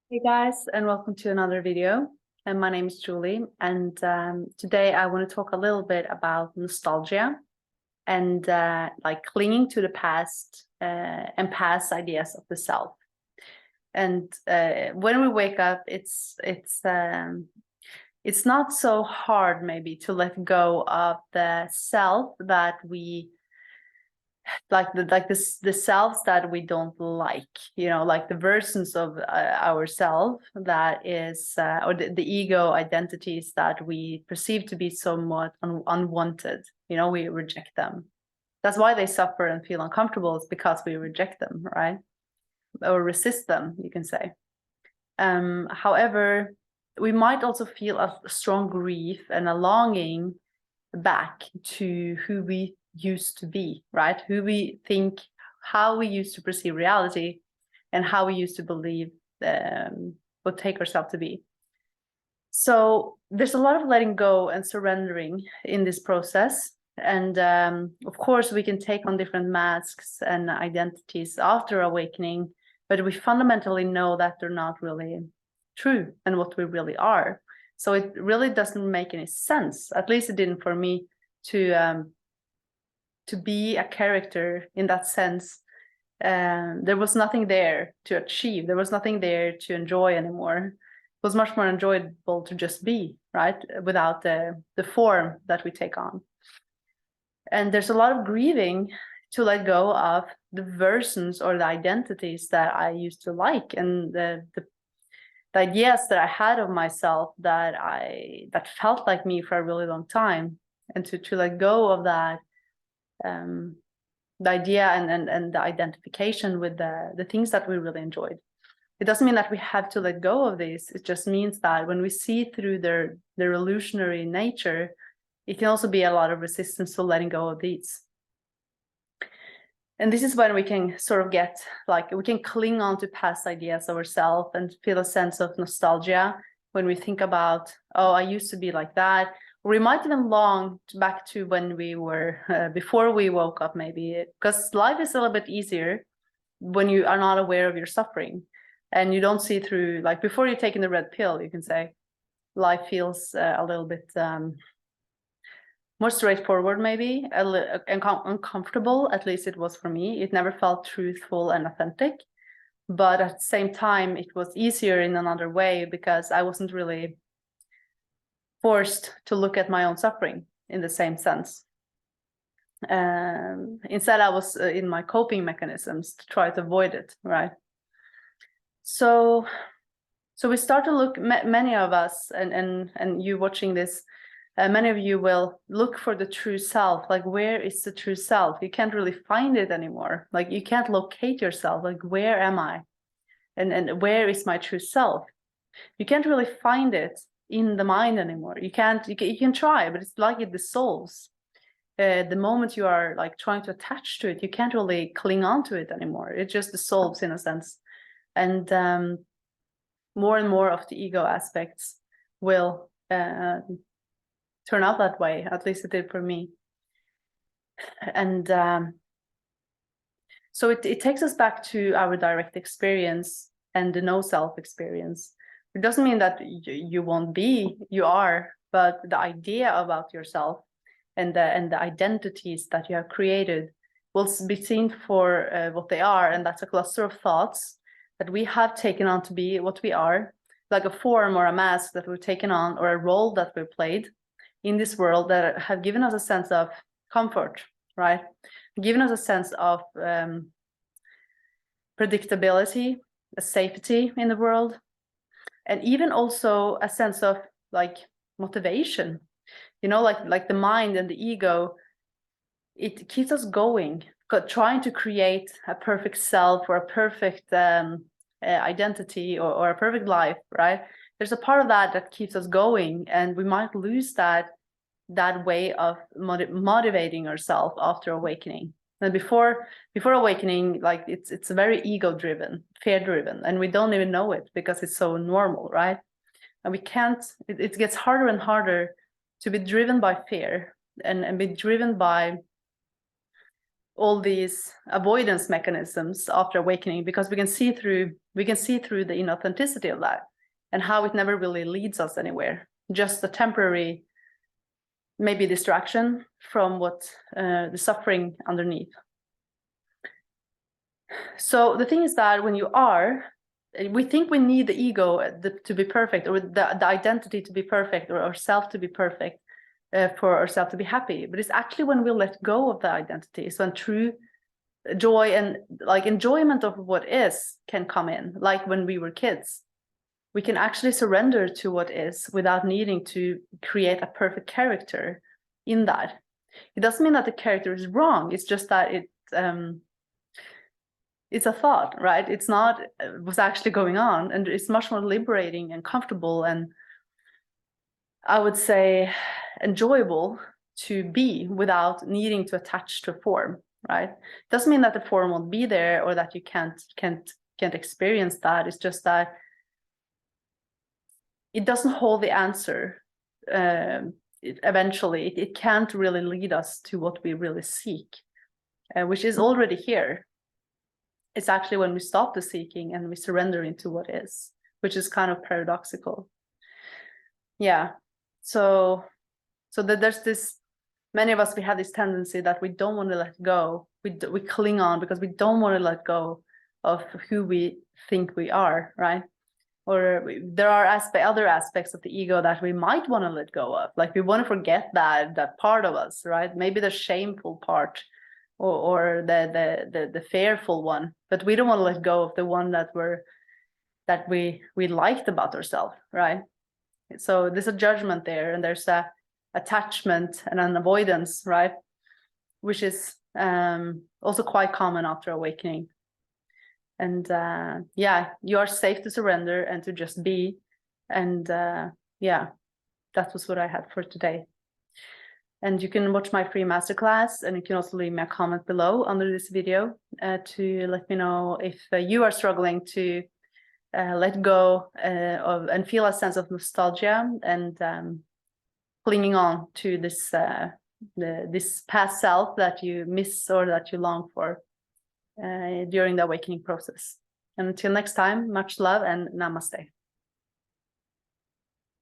Hey guys, and welcome to another video. And my name is Julie, and today I want to talk a little bit about nostalgia and like clinging to the past and past ideas of the self. And when we wake up, it's not so hard maybe to let go of the self that we the selves that we don't like, like the versions of ourselves that is or the ego identities that we perceive to be somewhat unwanted. We reject them. That's why they suffer and feel uncomfortable. It's because we reject them, right? Or resist them, you can say. However, we might also feel a strong grief and a longing back to who we used to be, right? Who we think, how we used to perceive reality, and how we used to believe what take ourselves to be. So there's a lot of letting go and surrendering in this process. And of course, we can take on different masks and identities after awakening, but we fundamentally know that they're not really true and what we really are. So it really doesn't make any sense, at least it didn't for me, to be a character in that sense. There was nothing there to achieve. There was nothing there to enjoy anymore. It was much more enjoyable to just be, right? Without the form that we take on. And there's a lot of grieving to let go of the versions or the identities that I used to like, and the ideas that I had of myself that felt like me for a really long time, and to let go of that, the idea and the identification with the things that we really enjoyed. It doesn't mean that we have to let go of this. It just means that when we see through their illusionary nature, it can also be a lot of resistance to letting go of these. And this is when we can sort of get, like, we can cling on to past ideas of ourselves and feel a sense of nostalgia when we think about, oh, I used to be like that. Or we might even long back to when we were, before we woke up maybe, because life is a little bit easier when you are not aware of your suffering and you don't see through, like before you're taking the red pill, you can say, life feels a little bit more straightforward, maybe uncomfortable. At least it was for me. It never felt truthful and authentic, but at the same time it was easier in another way because I wasn't really forced to look at my own suffering in the same sense. Instead I was in my coping mechanisms to try to avoid it, right? So we start to look, many of us, and you watching this, many of you will look for the true self. Like, where is the true self? You can't really find it anymore. Like, you can't locate yourself. Like, where am I? And where is my true self? You can't really find it in the mind anymore. You can try, but it's like it dissolves. The moment you are like trying to attach to it, you can't really cling on to it anymore. It just dissolves in a sense. And more and more of the ego aspects will turn out that way. At least it did for me. And so it takes us back to our direct experience and the no self experience. It doesn't mean that you won't be, you are, but the idea about yourself and the identities that you have created will be seen for what they are. And that's a cluster of thoughts that we have taken on to be what we are, like a form or a mask that we've taken on, or a role that we've played in this world that have given us a sense of comfort, right? Given us a sense of predictability, a safety in the world, and even also a sense of like motivation, like the mind and the ego, it keeps us going, trying to create a perfect self or a perfect identity or a perfect life, right? There's a part of that keeps us going, and we might lose that way of motivating ourselves after awakening. And before awakening, like it's very ego driven, fear driven, and we don't even know it because it's so normal, right? And we can't, it gets harder and harder to be driven by fear and be driven by all these avoidance mechanisms after awakening, because we can see through the inauthenticity of that and how it never really leads us anywhere. Just a temporary, maybe distraction from what the suffering underneath. So the thing is that when we think we need the ego to be perfect, or the identity to be perfect, or ourself to be perfect, for ourselves to be happy. But it's actually when we let go of the identity, so when true joy and like enjoyment of what is can come in. Like when we were kids, we can actually surrender to what is without needing to create a perfect character in that. It doesn't mean that the character is wrong. It's just that it's a thought, right? It's not what's actually going on, and it's much more liberating and comfortable, and I would say enjoyable to be without needing to attach to a form, right? Doesn't mean that the form won't be there or that you can't experience that. It's just that it doesn't hold the answer. Eventually, it can't really lead us to what we really seek, which is already here. It's actually when we stop the seeking and we surrender into what is, which is kind of paradoxical. Yeah. So that there's this, many of us, we have this tendency that we don't want to let go. We cling on because we don't want to let go of who we think we are, right? Or there are other aspects of the ego that we might want to let go of. Like we want to forget that part of us, right? Maybe the shameful part, or the fearful one, but we don't want to let go of the one that we liked about ourselves, right? So there's a judgment there, and there's a attachment and an avoidance, right? Which is also quite common after awakening. And yeah, you are safe to surrender and to just be. And yeah, that was what I had for today. And you can watch my free masterclass, and you can also leave me a comment below under this video to let me know if you are struggling to let go of and feel a sense of nostalgia and clinging on to this this past self that you miss or that you long for during the awakening process. And until next time, much love and namaste.